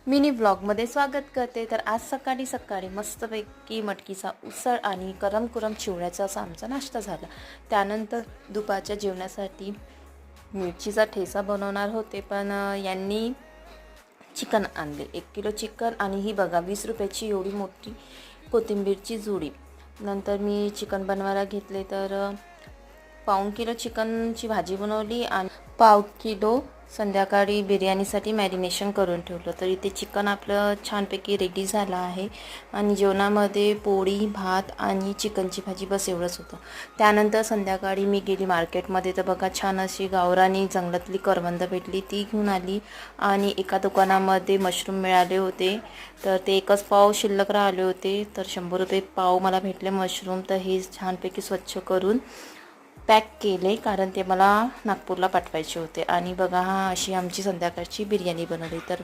Mini ब्लॉगमध्ये स्वागत करते। तर आज सकाळी सकाळी मस्तपैकी मटकीचा उसळ आणि गरम गरम चिवड्याचा असा आमचा नाश्ता झाला। त्यानंतर दुपारच्या जेवणासाठी मिरचीचा ठेचा बनवणार होते, पण यांनी चिकन आणले। 1 किलो चिकन आणि ही बघा 20 रुपयाची एवढी मोठी कोथिंबीरची जुडी। नंतर मी चिकन बनवायला घेतले, तर पाऊण किलो चिकनची भाजी बनवली आणि पाव किलो संध्याकाळी बिर्याणीसाठी मॅरिनेशन करून ठेवलं। तर इथे चिकन आपलं छानपैकी रेडी झालं आहे आणि जेवणामध्ये पोळी भात आणि चिकनची भाजी बस एवढंच होतं। त्यानंतर संध्याकाळी मी गेली मार्केटमध्ये, तर बघा छान अशी गावरानी जंगलातली करवंद भेटली, ती घेऊन आली। आणि एका दुकानामध्ये मशरूम मिळाले होते, तर ते एकच पाव शिल्लक राहिले होते, तर 100 रुपये पाव मला भेटले मशरूम। तर हे छानपैकी स्वच्छ करून पॅक केले, कारण ते मला नागपूरला पाठवायचे होते। आणि बघा अशी आमची संध्याकाळची बिर्याणी बनवली। तर